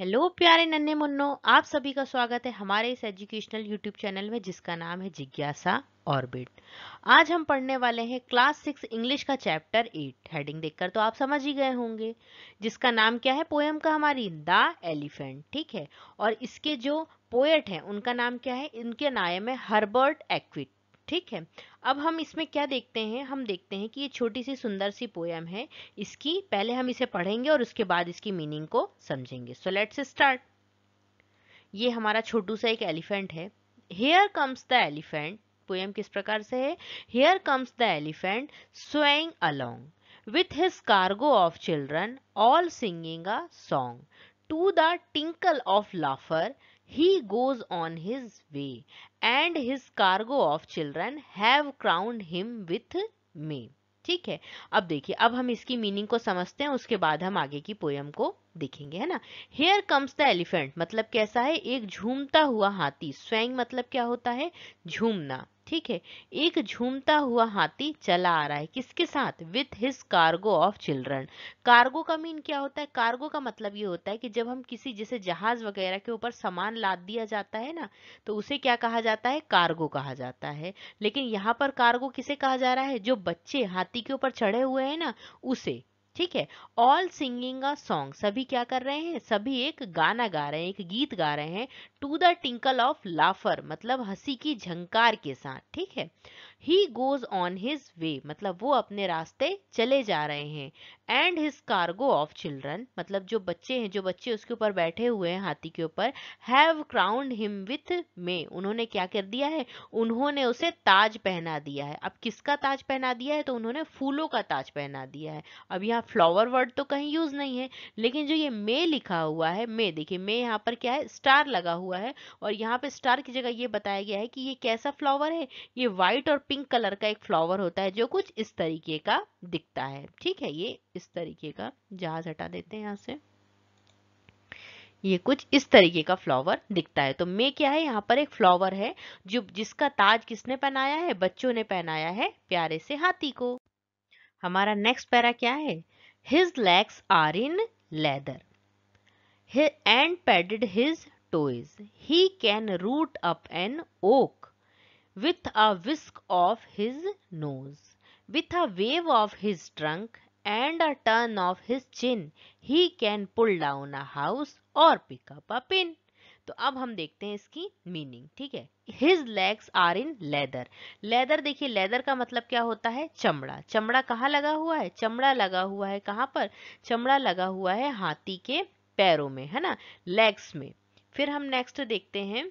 Hello प्यारे नन्हे Munro, आप सभी का स्वागत है हमारे इस एजुकेशनल यूट्यूब चैनल में जिसका नाम है जिज्ञासा ऑर्बिट। आज हम पढ़ने वाले हैं क्लास 6 इंग्लिश का चैप्टर 8। हेडिंग देखकर तो आप समझ ही गए होंगे जिसका नाम क्या है पोयम का हमारी द एलिफेंट। ठीक है, और इसके जो पोएट हैं उनका नाम क्या है, इनके नाम है हर्बर्ट एक्विट। ठीक है, अब हम इसमें क्या देखते हैं, हम देखते हैं कि ये छोटी सी सुंदर सी पोयम है। इसकी पहले हम इसे पढ़ेंगे और उसके बाद इसकी मीनिंग को समझेंगे। So let's start. ये हमारा छोटू सा एक एलिफेंट है। Here comes the elephant. Poem किस प्रकार से है? Here comes the elephant swaying along with his cargo of children all singing a song to the tinkle of laughter he goes on his way and his cargo of children have crowned him with May। ठीक है, अब देखिए, अब हम इसकी meaning को समझते हैं, उसके बाद हम आगे की पोयम को देखेंगे, है ना। हेयर कम्स द एलिफेंट मतलब कैसा है, एक झूमता हुआ हाथी। स्वैंग मतलब क्या होता है, झूमना। ठीक है, एक झूमता हुआ हाथी चला आ रहा है किसके साथ, with his cargo of children. Cargo का मीन क्या होता है, कार्गो का मतलब ये होता है कि जब हम किसी जैसे जहाज वगैरह के ऊपर सामान लाद दिया जाता है ना, तो उसे क्या कहा जाता है, कार्गो कहा जाता है। लेकिन यहाँ पर कार्गो किसे कहा जा रहा है, जो बच्चे हाथी के ऊपर चढ़े हुए हैं ना, उसे। ठीक है, ऑल सिंगिंग अ सॉन्ग सभी क्या कर रहे हैं, सभी एक गाना गा रहे हैं, एक गीत गा रहे हैं। टू द टिंकल ऑफ लाफर मतलब हंसी की झंकार के साथ। ठीक है, ही गोज ऑन हिज वे मतलब वो अपने रास्ते चले जा रहे हैं। And his cargo of children मतलब जो बच्चे हैं, जो बच्चे उसके ऊपर बैठे हुए हैं हाथी के ऊपर, हैव क्राउंड हिम विथ मे उन्होंने क्या कर दिया है, उन्होंने उसे ताज पहना दिया है। अब किसका ताज पहना दिया है, तो उन्होंने फूलों का ताज पहना दिया है। अब यहाँ फ्लावर वर्ड तो कहीं यूज नहीं है, लेकिन जो ये मे लिखा हुआ है, मे देखिए, मे यहाँ पर क्या है, स्टार लगा हुआ है। और यहाँ पे स्टार की जगह ये बताया गया है कि ये कैसा फ्लावर है, ये व्हाइट और पिंक कलर का एक फ्लावर होता है जो कुछ इस तरीके का दिखता है। ठीक है, ये इस तरीके का, जहाज हटा देते हैं यहाँ से, ये कुछ इस तरीके का फ्लावर दिखता है। तो मे क्या है, यहाँ पर एक फ्लावर है जो जिसका ताज किसने पहनाया है, बच्चों ने पहनाया है प्यारे से हाथी को। हमारा नेक्स्ट पैरा क्या है, his legs are in leather and padded his toes. He can root up an oak with a whisk of his nose. With a wave of his trunk and a turn of his chin, he can pull down a house or pick up a pin. तो अब हम देखते हैं इसकी meaning. ठीक है, his legs are in leather. Leather देखिए, leather का मतलब क्या होता है, चमड़ा। चमड़ा कहाँ लगा हुआ है, चमड़ा लगा हुआ है कहाँ पर, चमड़ा लगा हुआ है हाथी के पैरों में, है ना, लेग्स में। फिर हम नेक्स्ट देखते हैं,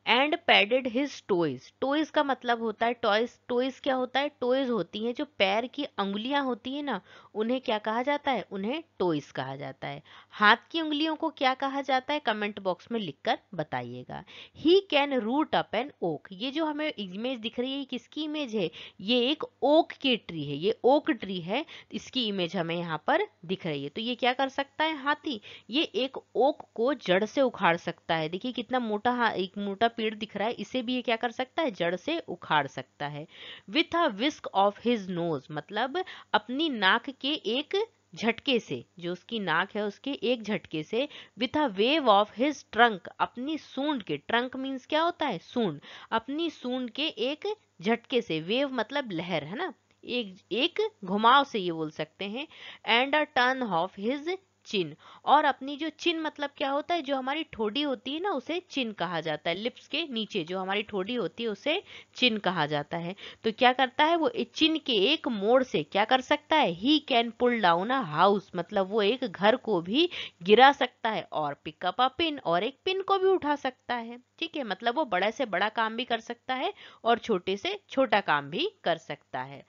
and padded his toys. Toys का मतलब होता है, टॉयज, टोइज क्या होता है, टोइज होती हैं जो पैर की अंगुलियां होती है ना, उन्हें क्या कहा जाता है, उन्हें टोइज कहा जाता है। हाथ की उंगलियों को क्या कहा जाता है, कमेंट बॉक्स में लिखकर बताइएगा। He can root up an oak, ये जो हमें इमेज दिख रही है किसकी इमेज है, ये एक ओक की ट्री है, ये ओक ट्री है, इसकी इमेज हमें यहाँ पर दिख रही है। तो ये क्या कर सकता है हाथी, ये एक ओक को जड़ से उखाड़ सकता है। देखिए कितना मोटा, एक मोटा पेड़ दिख रहा है, इसे भी ये क्या कर सकता है, जड़ से उखाड़ सकता है। With a whisk of his nose मतलब अपनी नाक के एक झटके से, जो उसकी नाक है उसके एक झटके से। With a wave of his trunk अपनी सूंड के, ट्रंक मीन्स क्या होता है, सूंड, अपनी सूंड के एक झटके से, वेव मतलब लहर, है ना, एक एक घुमाव से ये बोल सकते हैं। And a turn of his chin, और अपनी जो चिन मतलब क्या होता है, जो हमारी ठोड़ी होती है ना उसे चिन कहा जाता है। लिप्स के नीचे जो हमारी ठोड़ी होती है उसे चिन कहा जाता है। तो क्या करता है वो, चिन के एक मोड़ से क्या कर सकता है, he can pull down a house मतलब वो एक घर को भी गिरा सकता है, और पिकअप अ पिन और एक पिन को भी उठा सकता है। ठीक है, मतलब वो बड़े से बड़ा काम भी कर सकता है और छोटे से छोटा काम भी कर सकता है।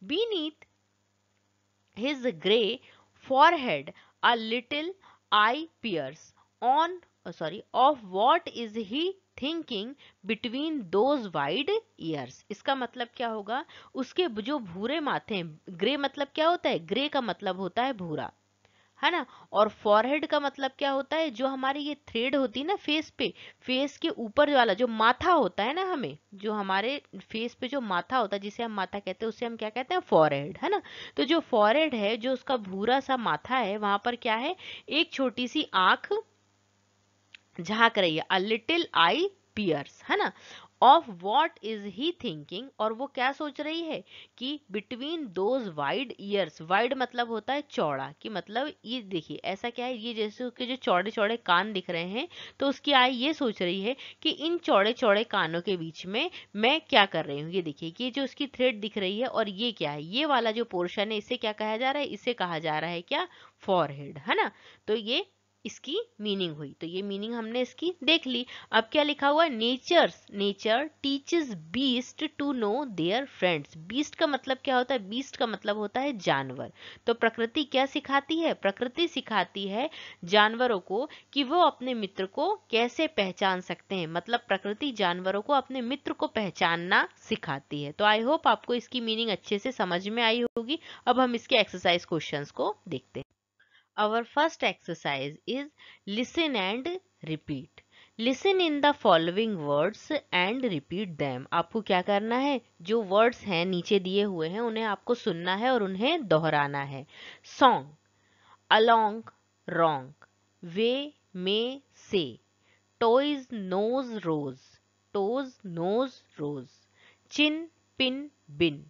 Beneath his grey forehead a little eye peers on of what is he thinking between those wide ears। इसका मतलब क्या होगा, उसके जो भूरे माथे हैं, ग्रे मतलब क्या होता है, ग्रे का मतलब होता है भूरा, है ना। और फॉरहेड का मतलब क्या होता है, जो हमारी ये थ्रेड होती है ना फेस पे, फेस के ऊपर वाला जो माथा होता है ना, हमें जो हमारे फेस पे जो माथा होता है जिसे हम माथा कहते हैं, उसे हम क्या कहते हैं, फॉरहेड, है ना। तो जो फॉरहेड है, जो उसका भूरा सा माथा है, वहां पर क्या है, एक छोटी सी आंख झांक रही है, अ लिटिल आई पियर्स, है ना। Of what is he thinking, और वो क्या सोच रही है, कि between those wide years, wide मतलब होता है चौड़ा, कि मतलब ये देखिए ऐसा क्या है, ये जैसे उसके जो चौड़े चौड़े कान दिख रहे हैं, तो उसकी आई ये सोच रही है कि इन चौड़े चौड़े कानों के बीच में मैं क्या कर रही हूँ। ये देखिए कि ये जो उसकी थ्रेड दिख रही है, और ये क्या है, ये वाला जो पोर्शन है, इसे क्या कहा जा रहा है, इसे कहा जा रहा है क्या, फॉरहेड, है ना। तो ये इसकी मीनिंग हुई, तो ये मीनिंग हमने इसकी देख ली। अब क्या लिखा हुआ है, nature teaches beast to know their friends. Beast का मतलब क्या होता है, बीस्ट का मतलब होता है जानवर। तो प्रकृति क्या सिखाती है, प्रकृति सिखाती है जानवरों को कि वो अपने मित्र को कैसे पहचान सकते हैं, मतलब प्रकृति जानवरों को अपने मित्र को पहचानना सिखाती है। तो आई होप आपको इसकी मीनिंग अच्छे से समझ में आई होगी। अब हम इसके एक्सरसाइज क्वेश्चंस को देखते हैं। Our first exercise is listen and repeat. Listen in the following words and repeat them. आपको क्या करना है, जो words हैं नीचे दिए हुए हैं उन्हें आपको सुनना है और उन्हें दोहराना है। Song, along, wrong, way, may, say, toys, nose, rose, toes, nose, rose, chin, pin, bin,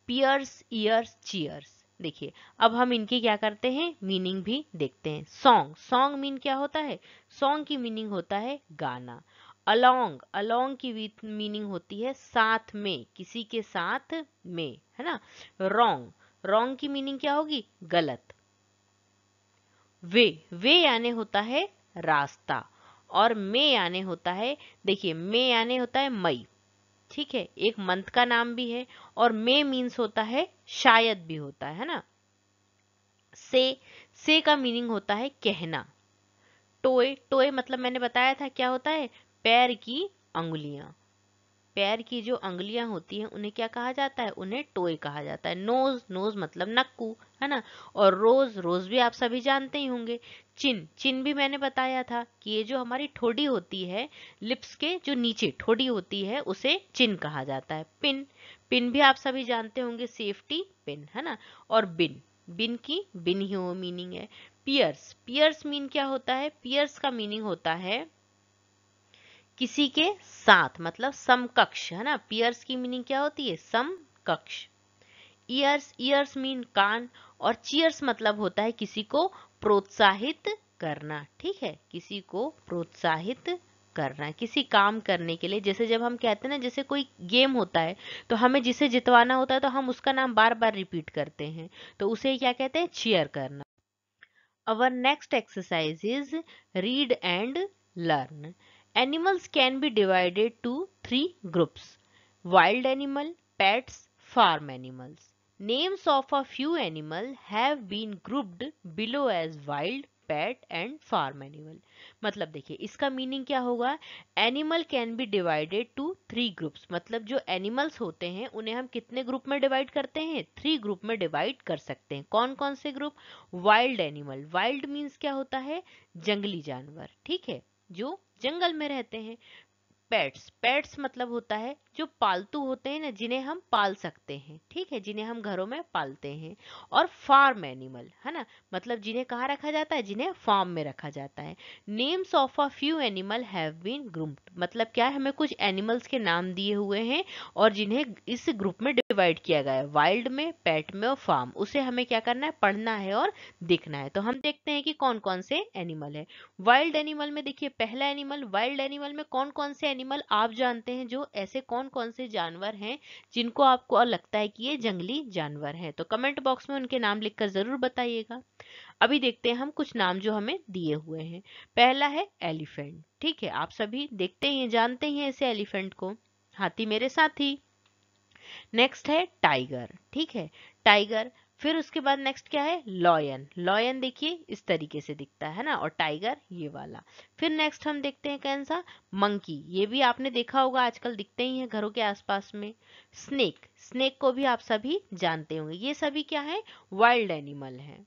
pears, ears, cheers। देखिए अब हम इनकी क्या करते हैं, मीनिंग भी देखते हैं। सॉन्ग, सॉन्ग मीन क्या होता है, सॉन्ग की मीनिंग होता है गाना। अलोंग, अलोंग की मीनिंग होती है साथ में, किसी के साथ में, है ना। रॉन्ग, रॉन्ग की मीनिंग क्या होगी, गलत। वे, वे यानी होता है रास्ता, और मे यानी होता है, देखिए मे यानी होता है मई, ठीक है, एक मंथ का नाम भी है। और मे मीन्स होता है शायद भी होता है ना। से का मीनिंग होता है कहना। टोए, टोए मतलब मैंने बताया था क्या होता है, पैर की अंगुलियां, पैर की जो अंगुलियां होती हैं उन्हें क्या कहा जाता है, उन्हें टोए कहा जाता है। नोज, नोज मतलब नक्कू, है ना। और रोज, रोज भी आप सभी जानते ही होंगे। चिन, चिन भी मैंने बताया था कि ये जो हमारी ठोड़ी होती है, लिप्स के जो नीचे ठोड़ी होती है, उसे चिन कहा जाता है। पिन, पिन भी आप सभी जानते होंगे, सेफ्टी पिन, है ना। और बिन, बिन की बिन ही वो मीनिंग है। पियर्स, पियर्स मीन क्या होता है, पियर्स का मीनिंग होता है किसी के साथ, मतलब समकक्ष, है ना। पियर्स की मीनिंग क्या होती है, समकक्ष। ईयर्स, ईयर्स मीन कान। और चीयर्स मतलब होता है किसी को प्रोत्साहित करना, ठीक है, किसी को प्रोत्साहित करना, किसी काम करने के लिए। जैसे जब हम कहते हैं ना, जैसे कोई गेम होता है तो हमें जिसे जितवाना होता है तो हम उसका नाम बार बार रिपीट करते हैं, तो उसे क्या कहते हैं, चीयर करना। Our next exercise is read and learn. Animals can be divided to three groups: wild animal, pets, farm animals. Names of a few animals have been grouped below as wild, pet and farm animal. मतलब देखिए इसका meaning क्या होगा, animal can be divided to three groups, मतलब जो animals होते हैं उन्हें हम कितने ग्रुप में डिवाइड करते हैं, थ्री ग्रुप में डिवाइड कर सकते हैं। कौन कौन से group, wild animal, wild means क्या होता है, जंगली जानवर, ठीक है, जो जंगल में रहते हैं। पेट्स, पेट्स मतलब होता है जो पालतू होते हैं ना, जिन्हें हम पाल सकते हैं, ठीक है, जिन्हें हम घरों में पालते हैं। और फार्म एनिमल, है ना, मतलब जिन्हें कहाँ रखा जाता है, जिन्हें फार्म में रखा जाता है। Names of a few animal have been grouped, मतलब क्या है, हमें कुछ एनिमल्स के नाम दिए हुए हैं और जिन्हें इस ग्रुप में डिवाइड किया गया है, वाइल्ड में, पेट में और फार्म। उसे हमें क्या करना है, पढ़ना है और देखना है। तो हम देखते हैं कि कौन कौन से एनिमल है। वाइल्ड एनिमल में देखिए पहला एनिमल, वाइल्ड एनिमल में कौन कौन से एनिमल आप जानते हैं, जो ऐसे कौन कौन से जानवर हैं जिनको आपको लगता है कि ये जंगली जानवर हैं, तो कमेंट बॉक्स में उनके नाम लिखकर जरूर बताइएगा। अभी देखते हैं हम कुछ नाम जो हमें दिए हुए हैं। पहला है एलिफेंट, ठीक है, आप सभी देखते ही हैं, जानते ही हैं इसे एलिफेंट को, हाथी मेरे साथी। नेक्स्ट है टाइगर, ठीक है, टाइगर। फिर उसके बाद नेक्स्ट क्या है, लॉयन, लॉयन देखिए इस तरीके से दिखता है ना, और टाइगर ये वाला। फिर नेक्स्ट हम देखते हैं कौन सा, मंकी, ये भी आपने देखा होगा, आजकल दिखते ही हैं घरों के आसपास में। स्नेक, स्नेक को भी आप सभी जानते होंगे। ये सभी क्या है, वाइल्ड एनिमल हैं।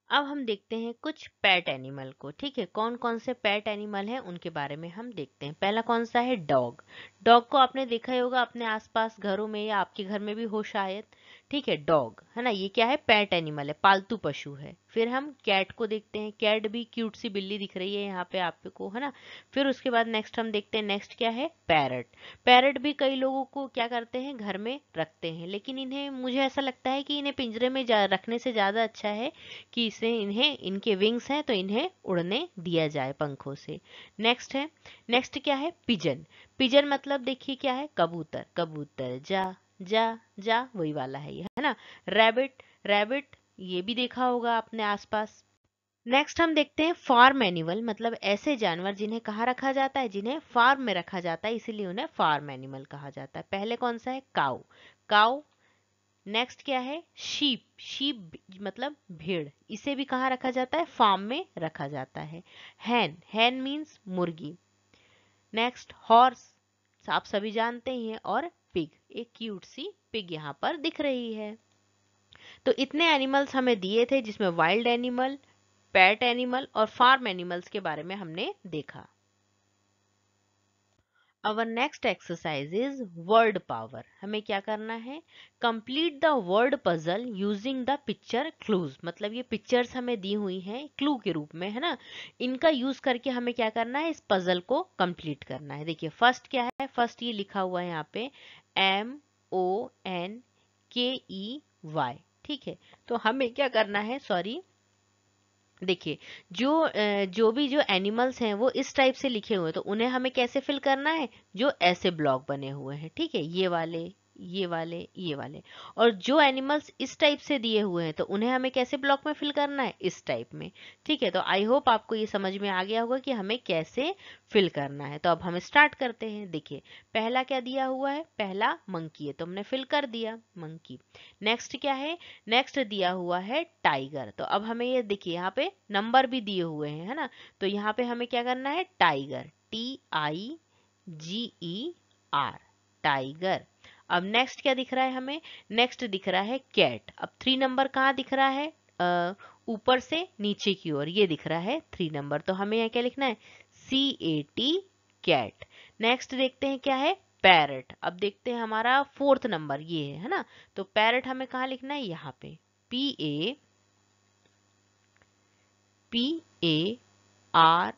अब हम देखते हैं कुछ पेट एनिमल को। ठीक है, कौन कौन से पेट एनिमल हैं उनके बारे में हम देखते हैं। पहला कौन सा है? डॉग। डॉग को आपने देखा ही होगा अपने आसपास घरों में, या आपके घर में भी हो शायद। ठीक है, डॉग है ना, ये क्या है? पेट एनिमल है, पालतू पशु है। फिर हम कैट को देखते हैं। कैट भी क्यूट सी बिल्ली दिख रही है यहाँ पे आपको, है ना। फिर उसके बाद नेक्स्ट हम देखते हैं, नेक्स्ट क्या है? पैरट। पैरट भी कई लोगों को क्या करते हैं, घर में रखते हैं, लेकिन इन्हें, मुझे ऐसा लगता है कि इन्हें पिंजरे में रखने से ज्यादा अच्छा है कि इसे, इन्हें, इनके विंग्स हैं तो इन्हें उड़ने दिया जाए पंखों से। नेक्स्ट है, नेक्स्ट क्या है? पिजन। पिजन मतलब देखिए क्या है? कबूतर। कबूतर जा जा जा, वही वाला है ये, है ना। रैबिट। रैबिट ये भी देखा होगा आपने आसपास। नेक्स्ट हम देखते हैं फार्म एनिमल, मतलब ऐसे जानवर जिन्हें कहाँ रखा जाता है, जिन्हें फार्म में रखा जाता है, इसीलिए उन्हें फार्म एनिमल कहा जाता है। पहले कौन सा है? काऊ। काऊ। नेक्स्ट क्या है? शीप। शीप मतलब भेड़, इसे भी कहाँ रखा जाता है? फार्म में रखा जाता है। हैन। हैन मीन्स मुर्गी। नेक्स्ट हॉर्स, आप सभी जानते ही हैं। और पिग, एक क्यूट सी पिग यहाँ पर दिख रही है। तो इतने एनिमल्स हमें दिए थे, जिसमें वाइल्ड एनिमल, पेट एनिमल और फार्म एनिमल्स के बारे में हमने देखा। Our next exercise is word power. हमें क्या करना है? Complete the word puzzle using the picture clues. मतलब ये पिक्चर्स हमें दी हुई हैं क्लू के रूप में, है ना। इनका यूज करके हमें क्या करना है? इस पजल को कंप्लीट करना है। देखिए फर्स्ट क्या है? फर्स्ट ये लिखा हुआ है यहाँ पे MONKEY। ठीक है, तो हमें क्या करना है? सॉरी, देखिए जो एनिमल्स हैं वो इस टाइप से लिखे हुए हैं, तो उन्हें हमें कैसे फिल करना है? जो ऐसे ब्लॉक बने हुए हैं, ठीक है, ये वाले, ये वाले, ये वाले। और जो एनिमल्स इस टाइप से दिए हुए हैं, तो उन्हें हमें कैसे ब्लॉक में फिल करना है? इस टाइप में। ठीक है, तो आई होप आपको ये समझ में आ गया होगा कि हमें कैसे फिल करना है। तो अब हम स्टार्ट करते हैं। देखिए पहला क्या दिया हुआ है? पहला मंकी है, तो हमने फिल कर दिया मंकी। नेक्स्ट क्या है? नेक्स्ट दिया हुआ है टाइगर। तो अब हमें ये देखिए यहाँ पे नंबर भी दिए हुए हैं, है ना। तो यहाँ पे हमें क्या करना है? Tiger, TIGER, tiger. अब नेक्स्ट क्या दिख रहा है हमें? नेक्स्ट दिख रहा है कैट। अब 3 नंबर कहाँ दिख रहा है? ऊपर से नीचे की ओर ये दिख रहा है 3 नंबर, तो हमें यहाँ क्या लिखना है? CAT, cat. नेक्स्ट देखते हैं क्या है? पैरट। अब देखते हैं हमारा 4th नंबर ये है ना। तो पैरट हमें कहाँ लिखना है? यहाँ पे PARROT,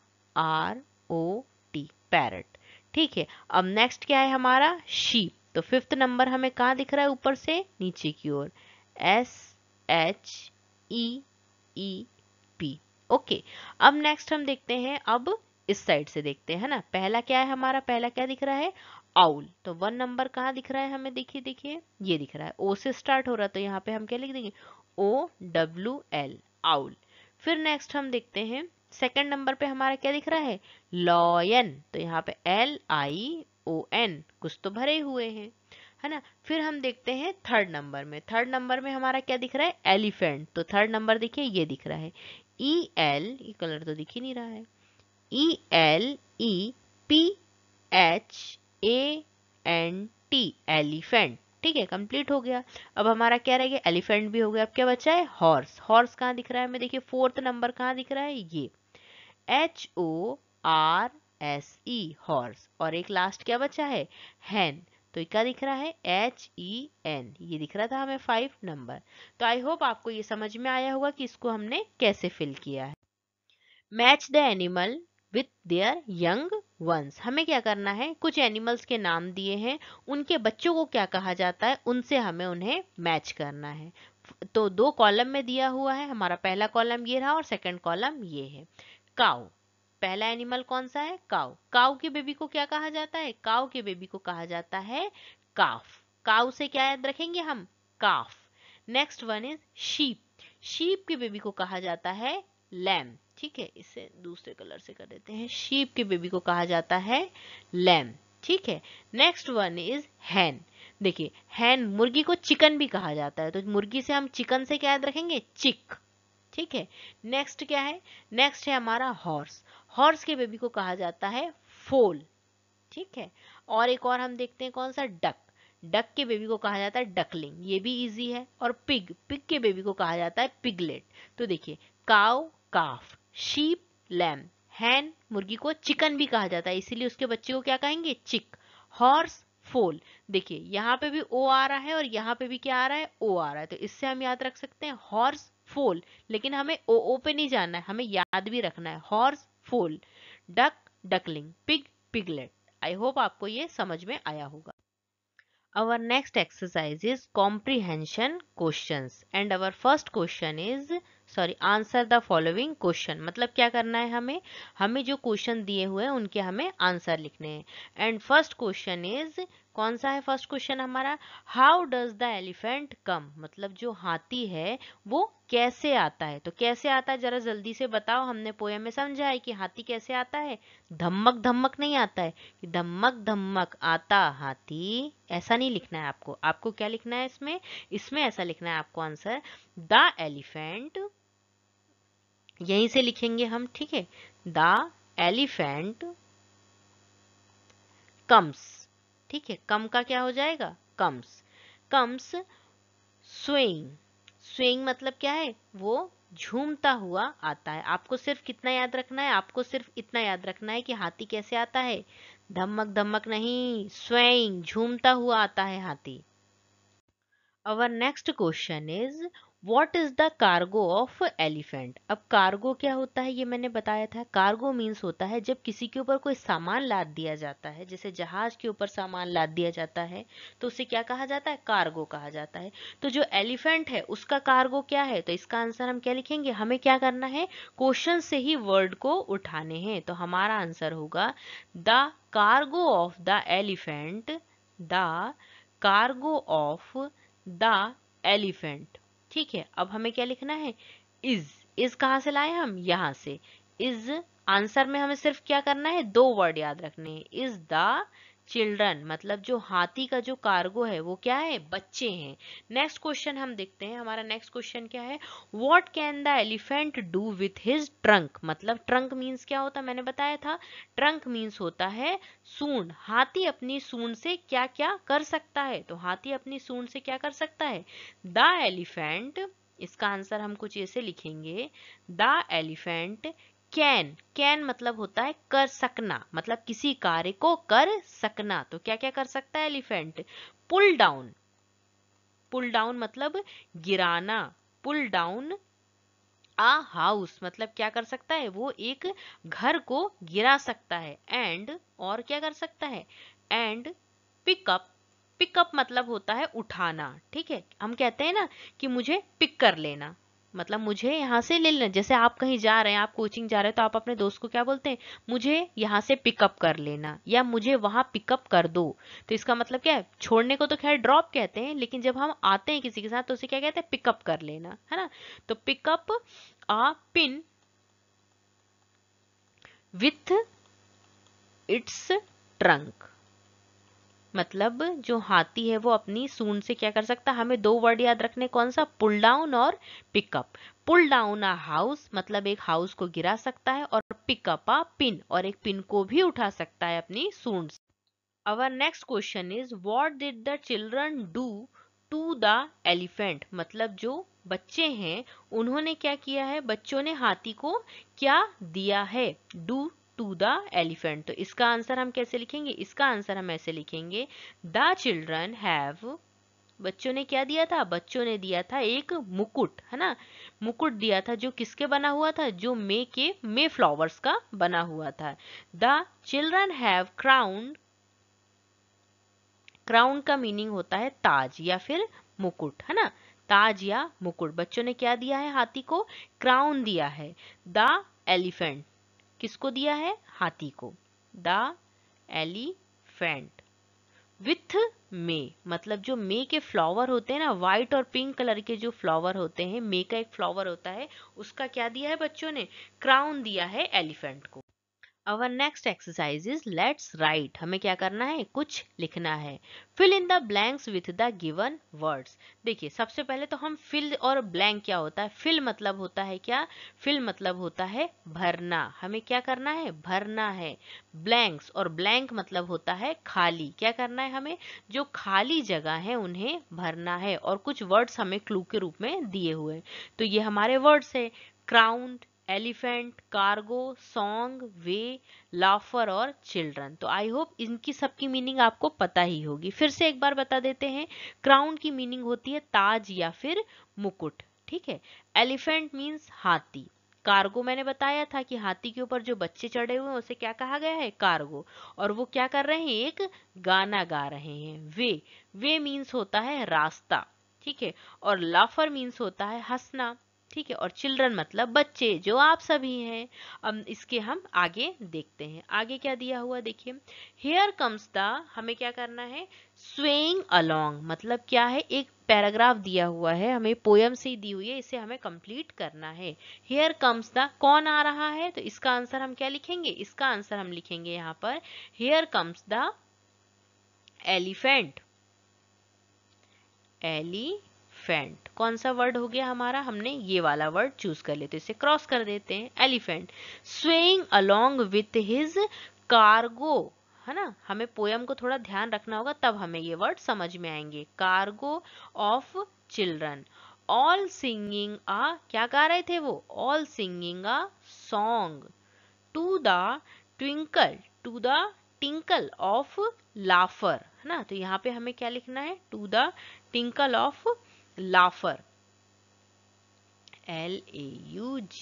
पैरट। ठीक है, अब नेक्स्ट क्या है हमारा? शीप। तो 5th नंबर हमें कहाँ दिख रहा है? ऊपर से नीचे की ओर, SHEEP। ओके, अब नेक्स्ट हम देखते हैं, अब इस साइड से देखते हैं ना। पहला क्या है हमारा? पहला क्या दिख रहा है? आउल। तो 1 नंबर कहाँ दिख रहा है हमें? देखिए देखिए, ये दिख रहा है, O से स्टार्ट हो रहा है, तो यहाँ पे हम क्या लिख देंगे? OWL, owl. फिर नेक्स्ट हम देखते हैं, सेकंड नंबर पे हमारा क्या दिख रहा है? लॉयन। तो यहाँ पे LION, कुछ तो भरे हुए हैं, है ना। फिर हम देखते हैं थर्ड नंबर में। थर्ड नंबर में हमारा क्या दिख रहा है? एलिफेंट। तो थर्ड नंबर देखिए ये दिख रहा है EL, ये कलर तो दिख ही नहीं रहा है, ELEPHANT, एलिफेंट। ठीक है, कंप्लीट हो गया। अब हमारा क्या रह गया? एलिफेंट भी हो गया। अब क्या बचा है? हॉर्स। हॉर्स कहाँ दिख रहा है हमें? देखिए 4th नंबर कहाँ दिख रहा है? ये HORSE, हॉर्स। और एक लास्ट क्या बचा है? हैन। तो ये क्या दिख रहा है? HEN, ये दिख रहा था हमें 5 नंबर। तो आई होप आपको ये समझ में आया होगा कि इसको हमने कैसे फिल किया है। Match the animal with their young ones. हमें क्या करना है? कुछ एनिमल्स के नाम दिए हैं, उनके बच्चों को क्या कहा जाता है, उनसे हमें उन्हें मैच करना है। तो 2 कॉलम में दिया हुआ है, हमारा पहला कॉलम ये रहा और सेकंड कॉलम ये है। काऊ, पहला एनिमल कौन सा है? काऊ। काऊ के बेबी को क्या कहा जाता है? काऊ के बेबी को कहा जाता है काफ। काऊ से क्या याद रखेंगे हम? Calf. Next one is sheep. Sheep के बेबी को कहा जाता है लैम। ठीक है, इसे दूसरे कलर से कर देते हैं। शीप के बेबी को कहा जाता है लैम। ठीक है, नेक्स्ट वन इज हैन। देखिए हैन, मुर्गी को चिकन भी कहा जाता है, तो मुर्गी से हम चिकन से क्या याद रखेंगे? चिक। ठीक है, नेक्स्ट क्या है? नेक्स्ट है हमारा हॉर्स। हॉर्स के बेबी को कहा जाता है फोल। ठीक है, और एक और हम देखते हैं, कौन सा? डक। डक के बेबी को कहा जाता है डकलिंग, ये भी इजी है। और पिग, पिग के बेबी को कहा जाता है पिगलेट। तो देखिए काउ काफ, शीप लैम, हैन मुर्गी को चिकन भी कहा जाता है, इसीलिए उसके बच्चे को क्या कहेंगे, चिक। हॉर्स फोल, देखिए यहाँ पे भी ओ आ रहा है और यहाँ पे भी क्या आ रहा है, ओ आ रहा है, तो इससे हम याद रख सकते हैं हॉर्स फोल। लेकिन हमें ओ पे नहीं जाना है, हमें याद भी रखना है हॉर्स फोल। Duck duckling, pig piglet. I hope आपको ये समझ में आया होगा। Our next exercise is comprehension questions and our first question is answer the following question। मतलब क्या करना है हमें, हमें जो क्वेश्चन दिए हुए हैं उनके हमें आंसर लिखने हैं। एंड फर्स्ट क्वेश्चन इज, कौन सा है फर्स्ट क्वेश्चन हमारा, हाउ डज द एलिफेंट कम, मतलब जो हाथी है वो कैसे आता है। तो कैसे आता है जरा जल्दी से बताओ, हमने पोएम में समझा है कि हाथी कैसे आता है, धमक धमक नहीं आता है, कि धमक धमक आता हाथी, ऐसा नहीं लिखना है आपको। आपको क्या लिखना है इसमें, इसमें ऐसा लिखना है आपको आंसर, द एलिफेंट, यहीं से लिखेंगे हम, ठीक है, द एलिफेंट कम्स, ठीक है, कम का क्या हो जाएगा, कम्स, कम्स स्विंग, स्विंग मतलब क्या है, वो झूमता हुआ आता है। आपको सिर्फ कितना याद रखना है, आपको सिर्फ इतना याद रखना है कि हाथी कैसे आता है, धमक धमक नहीं, स्वेइंग, झूमता हुआ आता है हाथी। Our next question is what is the cargo of elephant। अब कार्गो क्या होता है ये मैंने बताया था। कार्गो मीन्स होता है जब किसी के ऊपर कोई सामान लाद दिया जाता है, जैसे जहाज के ऊपर सामान लाद दिया जाता है तो उसे क्या कहा जाता है, कार्गो कहा जाता है। तो जो एलिफेंट है उसका कार्गो क्या है, तो इसका आंसर हम क्या लिखेंगे, हमें क्या करना है, क्वेश्चन से ही वर्ड को उठाने हैं। तो हमारा आंसर होगा the cargo of the elephant, the cargo of the elephant. ठीक है, अब हमें क्या लिखना है, इज कहाँ से लाए हम, यहां से। इज आंसर में हमें सिर्फ क्या करना है, दो वर्ड याद रखने हैं, इज द चिल्ड्रन, मतलब जो हाथी का जो कार्गो है वो क्या है, बच्चे हैं। नेक्स्ट क्वेश्चन हम देखते हैं, हमारा नेक्स्ट क्वेश्चन क्या है, what can the elephant do with his trunk. मतलब ट्रंक मीन्स क्या होता है, मैंने बताया था, ट्रंक मीन्स होता है सूंड। हाथी अपनी सूंड से क्या क्या कर सकता है, तो हाथी अपनी सूंड से क्या कर सकता है, द एलिफेंट, इसका आंसर हम कुछ ऐसे लिखेंगे, द एलिफेंट कैन, कैन मतलब होता है कर सकना, मतलब किसी कार्य को कर सकना। तो क्या क्या कर सकता है elephant, pull down, pull down मतलब गिराना, पुल डाउन आ हाउस, मतलब क्या कर सकता है, वो एक घर को गिरा सकता है। एंड और क्या कर सकता है, एंड पिकअप, पिकअप मतलब होता है उठाना। ठीक है, हम कहते हैं ना कि मुझे पिक कर लेना, मतलब मुझे यहाँ से ले लेना। जैसे आप कहीं जा रहे हैं, आप कोचिंग जा रहे हैं, तो आप अपने दोस्त को क्या बोलते हैं, मुझे यहाँ से पिकअप कर लेना, या मुझे वहां पिकअप कर दो। तो इसका मतलब क्या है, छोड़ने को तो खैर ड्रॉप कहते हैं, लेकिन जब हम आते हैं किसी के साथ तो उसे क्या कहते हैं, पिकअप कर लेना, है ना। तो pickup a pin with its trunk, मतलब जो हाथी है वो अपनी सूंड से क्या कर सकता है, हमें दो वर्ड याद रखने, कौन सा, पुल डाउन और pickup. Pull down a house मतलब एक हाउस को गिरा सकता है, और पिकअप अ पिन, और एक पिन को भी उठा सकता है अपनी सूंड से। Our next question is what did the children do to the elephant। मतलब जो बच्चे हैं उन्होंने क्या किया है, बच्चों ने हाथी को क्या दिया है, do to the elephant। तो इसका आंसर हम कैसे लिखेंगे, इसका आंसर हम ऐसे लिखेंगे, the children have, बच्चों ने क्या दिया था, बच्चों ने दिया था एक मुकुट, है ना, मुकुट दिया था जो किसके बना हुआ था, जो मे फ्लावर्स का बना हुआ था। The children have crowned, crown का मीनिंग होता है ताज या फिर मुकुट, है ना, ताज या मुकुट। बच्चों ने क्या दिया है, हाथी को क्राउन दिया है। द एलिफेंट किसको दिया है, हाथी को, द एलिफेंट विथ मे, मतलब जो मे के फ्लावर होते हैं ना, व्हाइट और पिंक कलर के जो फ्लावर होते हैं, मे का एक फ्लावर होता है, उसका क्या दिया है बच्चों ने, क्राउन दिया है एलिफेंट को। Our next exercise is let's write। हमें क्या करना है, कुछ लिखना है। Fill in the blanks with the given words। देखिए सबसे पहले तो हम fill और blank क्या होता है, fill मतलब होता है क्या, fill मतलब होता है भरना, हमें क्या करना है, भरना है। blanks और blank मतलब होता है खाली, क्या करना है हमें, जो खाली जगह है उन्हें भरना है। और कुछ वर्ड्स हमें क्लू के रूप में दिए हुए हैं, तो ये हमारे वर्ड्स है, क्राउंड, एलिफेंट, कार्गो, सॉन्ग, वे, लाफर और चिल्ड्रन। तो आई होप इनकी सबकी मीनिंग आपको पता ही होगी। फिर से एक बार बता देते हैं। क्राउन की मीनिंग होती है ताज या फिर मुकुट, ठीक है। एलिफेंट मीन्स हाथी। कार्गो मैंने बताया था कि हाथी के ऊपर जो बच्चे चढ़े हुए हैं उसे क्या कहा गया है, कार्गो। और वो क्या कर रहे हैं, एक गाना गा रहे हैं। वे मीन्स होता है रास्ता, ठीक है। और लाफर मीन्स होता है हंसना, ठीक है। और चिल्ड्रन मतलब बच्चे, जो आप सभी हैं। अब इसके हम आगे देखते हैं। आगे क्या दिया हुआ देखिए। हेयर कम्स द, हमें क्या करना है, स्वेइंग अलोंग। मतलब क्या है, एक पैराग्राफ दिया हुआ है, हमें पोयम से ही दी हुई है, इसे हमें कंप्लीट करना है। हेयर कम्स द, कौन आ रहा है, तो इसका आंसर हम क्या लिखेंगे, इसका आंसर हम लिखेंगे यहाँ पर here comes the elephant. Elephant कौन सा वर्ड हो गया हमारा, हमने ये वाला वर्ड चूज कर लेते, इसे क्रॉस कर देते हैं। Elephant swaying along with his cargo, है ना। हमें पोयम को थोड़ा ध्यान रखना होगा, तब हमें ये वर्ड समझ में आएंगे। Cargo of children, all singing a, क्या गा रहे थे वो, all singing a song to the twinkle, to the tinkle of laughter, है ना। तो यहाँ पे हमें क्या लिखना है, टू द टिंकल ऑफ लाफर, LAUGHTER,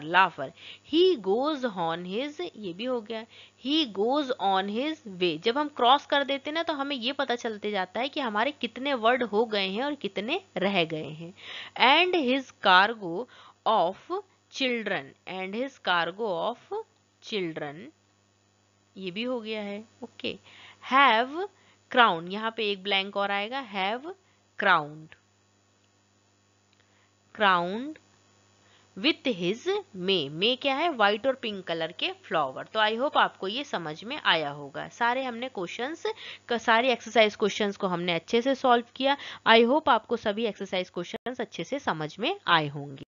laughter. He goes on his, ये भी हो गया, he goes on his way. जब हम क्रॉस कर देते ना तो हमें ये पता चलते जाता है कि हमारे कितने वर्ड हो गए हैं और कितने रह गए हैं। And his cargo of children, and his cargo of children, ये भी हो गया है, ओके। हैव क्राउन, यहाँ पे एक ब्लैंक और आएगा, have crowned, crowned with his may क्या है, व्हाइट और पिंक कलर के फ्लावर। तो आई होप आपको ये समझ में आया होगा। सारे हमने क्वेश्चंस, सारे एक्सरसाइज क्वेश्चंस को हमने अच्छे से सॉल्व किया। आई होप आपको सभी एक्सरसाइज क्वेश्चंस अच्छे से समझ में आए होंगे।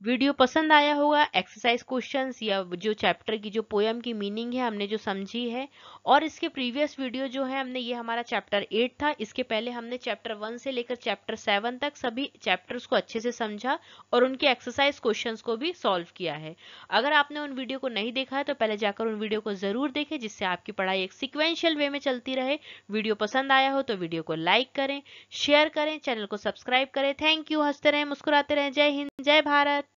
वीडियो पसंद आया होगा, एक्सरसाइज क्वेश्चंस या जो चैप्टर की जो पोयम की मीनिंग है हमने जो समझी है। और इसके प्रीवियस वीडियो जो है हमने, ये हमारा चैप्टर 8 था, इसके पहले हमने चैप्टर 1 से लेकर चैप्टर 7 तक सभी चैप्टर्स को अच्छे से समझा और उनके एक्सरसाइज क्वेश्चंस को भी सॉल्व किया है। अगर आपने उन वीडियो को नहीं देखा है तो पहले जाकर उन वीडियो को जरूर देखें, जिससे आपकी पढ़ाई एक सिक्वेंशियल वे में चलती रहे। वीडियो पसंद आया हो तो वीडियो को लाइक करें, शेयर करें, चैनल को सब्सक्राइब करें। Thank you. हंसते रहें, मुस्कुराते रहें। जय हिंद, जय भारत।